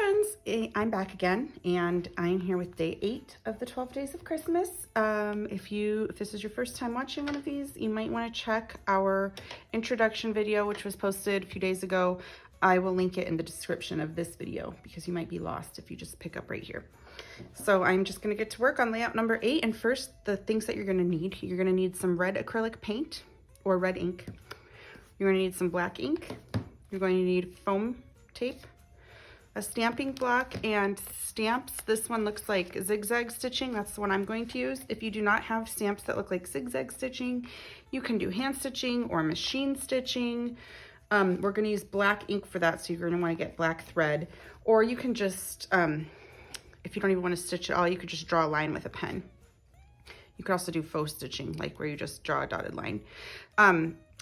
friends, I'm back again, and I'm here with day 8 of the 12 days of Christmas. If this is your first time watching one of these, you might want to check our introduction video, which was posted a few days ago. I will link it in the description of this video because you might be lost if you just pick up right here. So I'm just going to get to work on layout number 8, and first, the things that you're going to need. You're going to need some red acrylic paint or red ink. You're going to need some black ink. You're going to need foam tape, a stamping block, and stamps. This one looks like zigzag stitching. That's the one I'm going to use. If you do not have stamps that look like zigzag stitching, you can do hand stitching or machine stitching. We're going to use black ink for that, so you're going to want to get black thread. Or you can just, if you don't even want to stitch at all, you could just draw a line with a pen. You could also do faux stitching, like where you just draw a dotted line.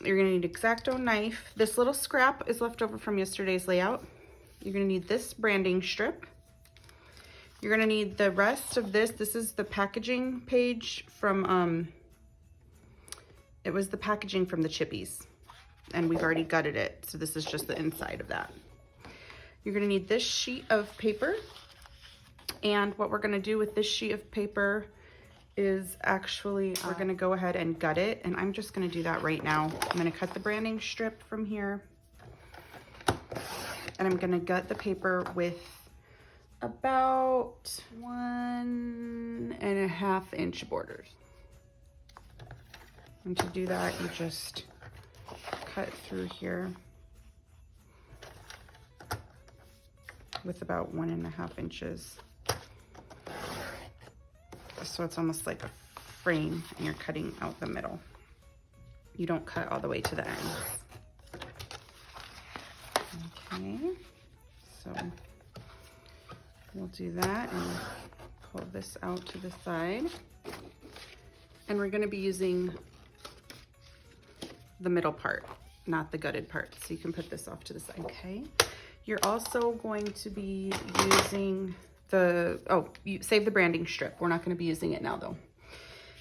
You're going to need X-Acto knife. This little scrap is left over from yesterday's layout. You're going to need this branding strip. You're going to need the rest of this. This is the packaging page from, it was the packaging from the Chippies, and we've already gutted it. So this is just the inside of that. You're going to need this sheet of paper. And what we're going to do with this sheet of paper is actually, we're going to go ahead and gut it. And I'm just going to do that right now. I'm going to cut the branding strip from here. And I'm going to gut the paper with about 1.5 inch borders. And to do that, you just cut through here with about 1.5 inches. So it's almost like a frame, and you're cutting out the middle. You don't cut all the way to the ends. Okay, so we'll do that and pull this out to the side. And we're going to be using the middle part, not the gutted part. So you can put this off to the side. Okay, you're also going to be using you save the branding strip. We're not going to be using it now though.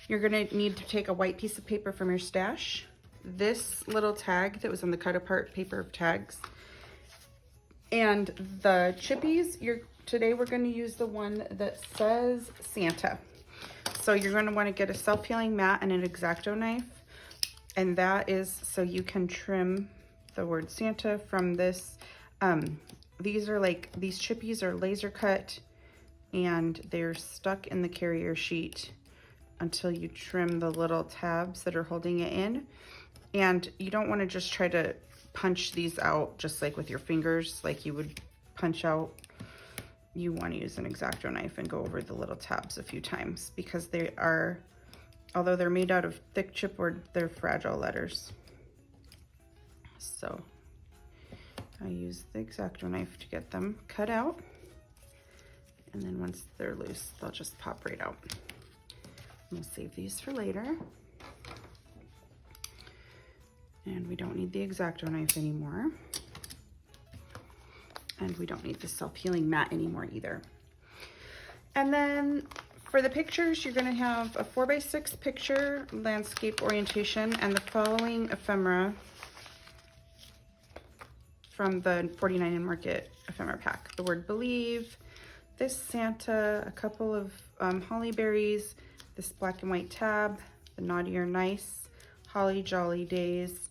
You're going to need to take a white piece of paper from your stash. This little tag that was on the cut apart paper of tags. And the Chippies, today we're going to use the one that says Santa. So you're going to want to get a self-healing mat and an X-Acto knife. And that is so you can trim the word Santa from this. These Chippies are laser cut, and they're stuck in the carrier sheet until you trim the little tabs that are holding it in. And you don't want to just try to punch these out just like with your fingers, like you would punch out. You want to use an X-Acto knife and go over the little tabs a few times, because they are, although they're made out of thick chipboard, they're fragile letters. So I use the X-Acto knife to get them cut out. And then once they're loose, they'll just pop right out. We'll save these for later. And we don't need the X-Acto knife anymore. And we don't need the self-healing mat anymore either. And then for the pictures, you're going to have a 4x6 picture landscape orientation and the following ephemera from the 49 in Market ephemera pack. The word believe, this Santa, a couple of holly berries, this black and white tab, the naughty or nice, holly jolly days,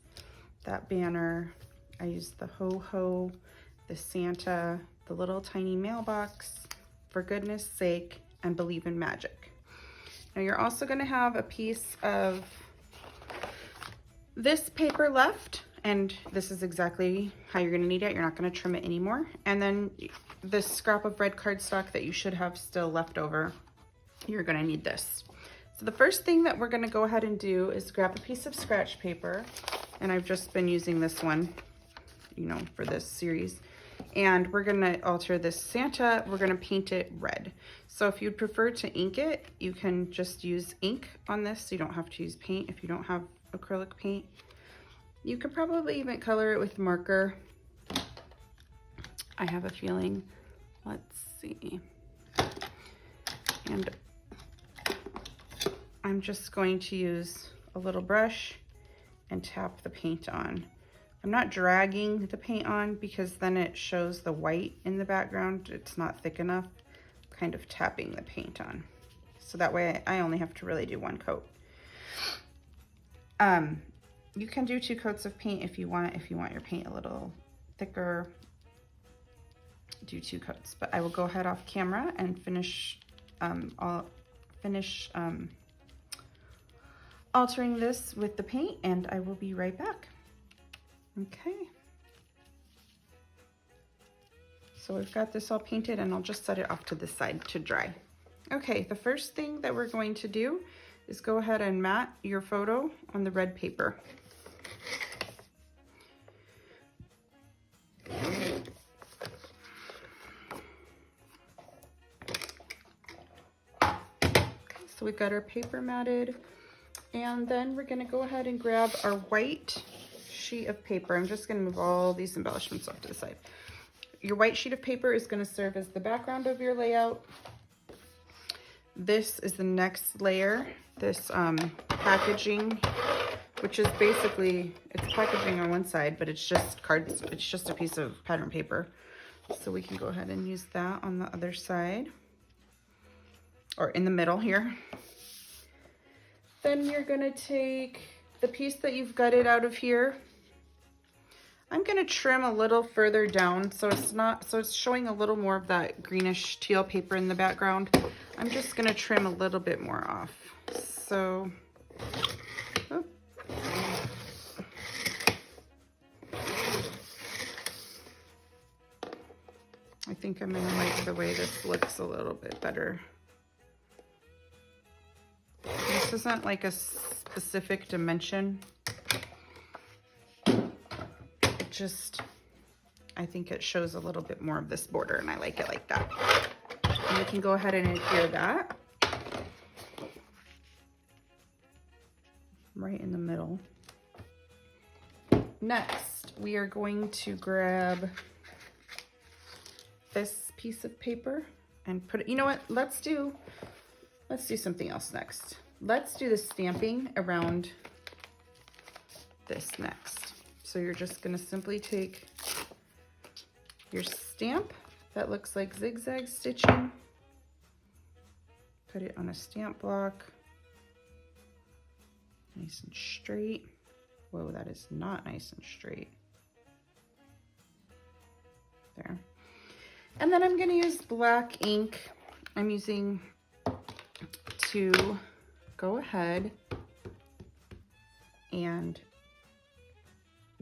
that banner. I used the ho-ho, the Santa, the little tiny mailbox, for goodness sake, and believe in magic. Now you're also going to have a piece of this paper left, and this is exactly how you're going to need it. You're not going to trim it anymore. And then this scrap of red cardstock that you should have still left over, you're going to need this. So the first thing that we're going to go ahead and do is grab a piece of scratch paper, and I've just been using this one, for this series. And we're going to alter this Santa. We're going to paint it red. So if you'd prefer to ink it, you can just use ink on this, so you don't have to use paint if you don't have acrylic paint. You could probably even color it with marker. I have a feeling. Let's see. And I'm just going to use a little brush and tap the paint on I'm not dragging the paint on because then it shows the white in the background. It's not thick enough. I'm kind of tapping the paint on. So that way I only have to really do one coat. You can do 2 coats of paint if you want. If you want your paint a little thicker, do 2 coats. But I will go ahead off camera and finish altering this with the paint, and I will be right back. Okay. So we've got this all painted, and I'll just set it off to the side to dry. Okay, the first thing that we're going to do is go ahead and mat your photo on the red paper. So we've got our paper matted, and then we're gonna go ahead and grab our white sheet of paper. I'm just gonna move all these embellishments off to the side. Your white sheet of paper is gonna serve as the background of your layout. This is the next layer, this packaging, which is basically, it's packaging on one side, but it's just cards, it's just a piece of pattern paper. So we can go ahead and use that on the other side, or in the middle here. Then you're gonna take the piece that you've gutted out of here. I'm gonna trim a little further down so it's showing a little more of that greenish teal paper in the background. I'm just gonna trim a little bit more off. So, oh. I think I'm gonna like the way this looks a little bit better. This isn't like a specific dimension. It just, I think it shows a little bit more of this border, and I like it like that. And you can go ahead and adhere that right in the middle. Next, we are going to grab this piece of paper and put it, you know what, let's do something else next. Let's do the stamping around this next. So you're just gonna simply take your stamp that looks like zigzag stitching, put it on a stamp block, nice and straight. Whoa, that is not nice and straight. There. And then I'm gonna use black ink. I'm using to go ahead and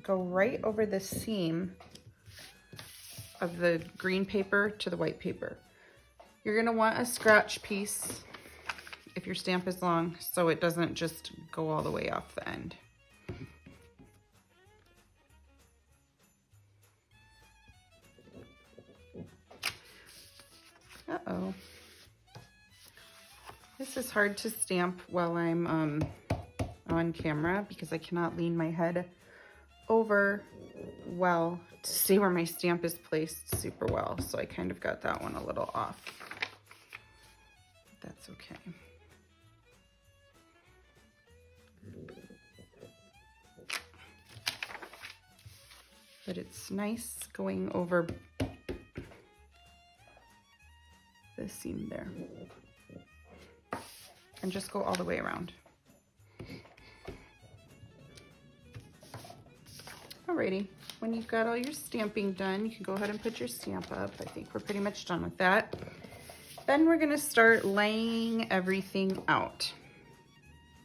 go right over the seam of the green paper to the white paper. You're gonna want a scratch piece if your stamp is long, so it doesn't just go all the way off the end. Uh-oh. This is hard to stamp while I'm on camera because I cannot lean my head over well to see where my stamp is placed super well. So I kind of got that one a little off. That's okay. But it's nice going over the seam there. And just go all the way around. Alrighty, when you've got all your stamping done, you can go ahead and put your stamp up. I think we're pretty much done with that. Then we're gonna start laying everything out.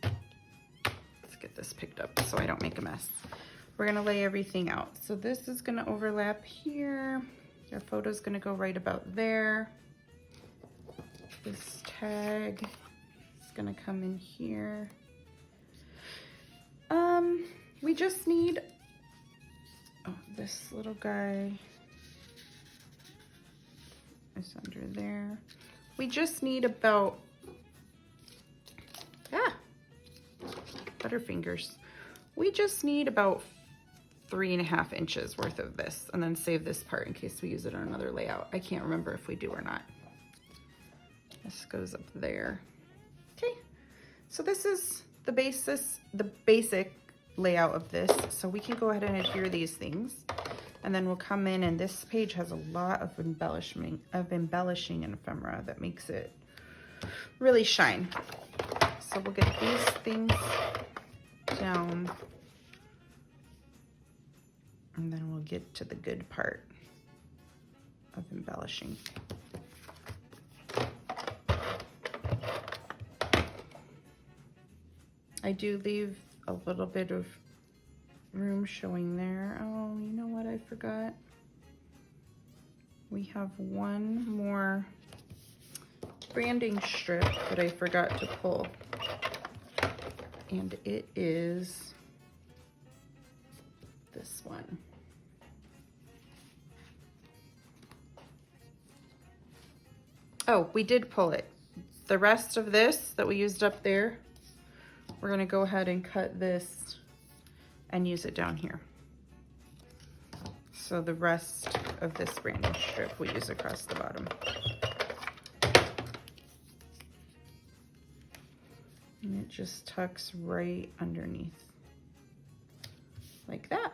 Let's get this picked up so I don't make a mess. We're gonna lay everything out. So this is gonna overlap here. Your photo's gonna go right about there. This tag is gonna come in here. We just need, oh, this little guy is under there. We just need about, butterfingers. We just need about 3.5 inches worth of this, and then save this part in case we use it on another layout. I can't remember if we do or not. This goes up there. Okay, so this is the basic layout of this, so we can go ahead and adhere these things. And then we'll come in, and this page has a lot of embellishing in ephemera that makes it really shine. So we'll get these things down, and then we'll get to the good part of embellishing. I do leave a little bit of room showing there. Oh, you know what I forgot? We have one more branding strip that I forgot to pull. And it is this one. Oh, we did pull it. The rest of this that we used up there, we're gonna go ahead and cut this and use it down here. So the rest of this branding strip we use across the bottom. And it just tucks right underneath like that.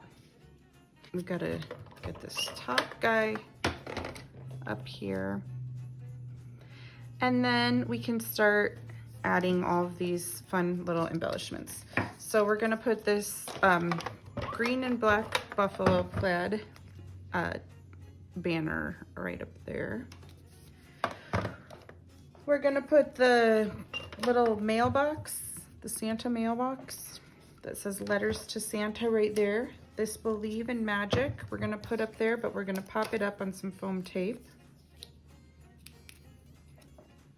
We've got to get this top guy up here. And then we can start adding all of these fun little embellishments. So we're gonna put this green and black buffalo plaid banner right up there. We're gonna put the little mailbox, the Santa mailbox that says letters to Santa right there. This Believe in Magic we're gonna put up there, but we're gonna pop it up on some foam tape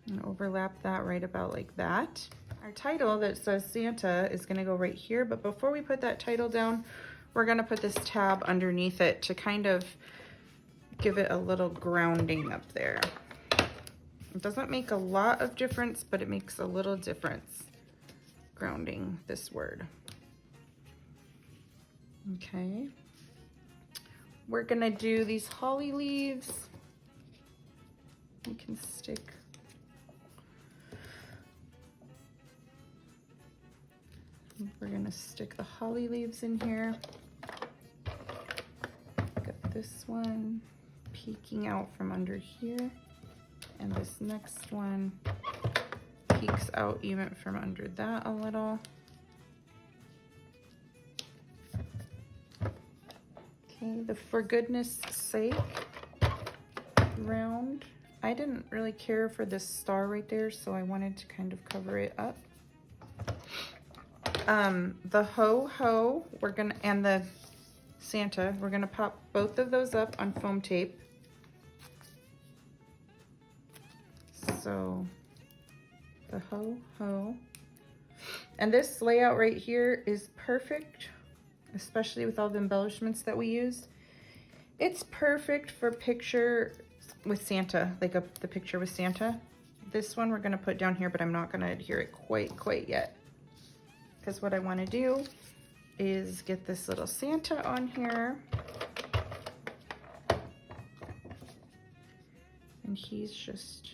and overlap that right about like that. Our title that says Santa is gonna go right here, but before we put that title down, we're gonna put this tab underneath it to kind of give it a little grounding up there. It doesn't make a lot of difference, but it makes a little difference grounding this word. Okay. We're gonna do these holly leaves. You can stick we're gonna stick the holly leaves in here. Got this one peeking out from under here. And this next one peeks out even from under that a little. Okay, the For Goodness Sake round. I didn't really care for this star right there, so I wanted to kind of cover it up. The Ho Ho, we're gonna, and the Santa, we're gonna pop both of those up on foam tape. So the Ho Ho. And this layout right here is perfect, especially with all the embellishments that we used. It's perfect for picture with Santa, like the picture with Santa. This one we're gonna put down here, but I'm not gonna adhere it quite yet. Because what I wanna do is get this little Santa on here. And he's just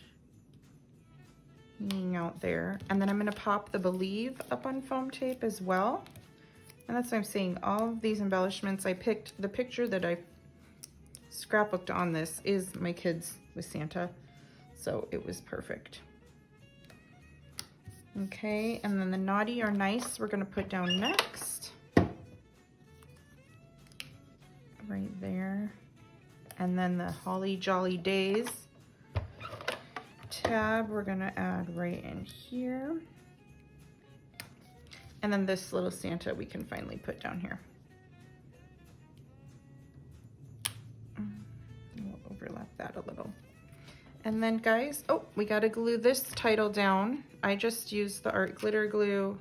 hanging out there. And then I'm gonna pop the Believe up on foam tape as well. And that's what I'm saying, all of these embellishments, I picked, the picture that I scrapbooked on this is my kids with Santa. So it was perfect. Okay, and then the Naughty or Nice we're gonna put down next. Right there. And then the Holly Jolly Days tab we're gonna add right in here. And then this little Santa we can finally put down here. We'll overlap that a little. And then guys, oh, we gotta glue this title down. I just used the art glitter glue.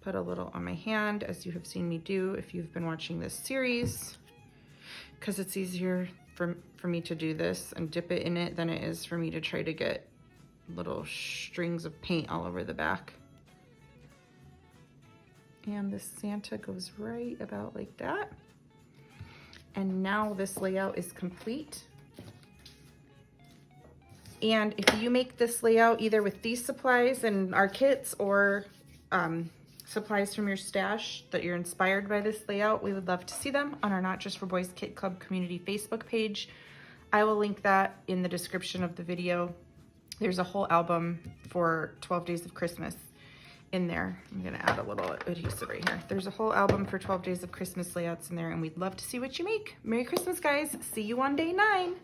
Put a little on my hand, as you have seen me do if you've been watching this series, because it's easier for me to do this and dip it in it than it is for me to try to get little strings of paint all over the back. And this Santa goes right about like that. And now this layout is complete. And if you make this layout either with these supplies and our kits or supplies from your stash that you're inspired by this layout, we would love to see them on our Not Just for Boys Kit Club community Facebook page. I will link that in the description of the video. There's a whole album for 12 Days of Christmas in there. I'm gonna add a little adhesive right here. There's a whole album for 12 Days of Christmas layouts in there, and we'd love to see what you make. Merry Christmas, guys. See you on day 9.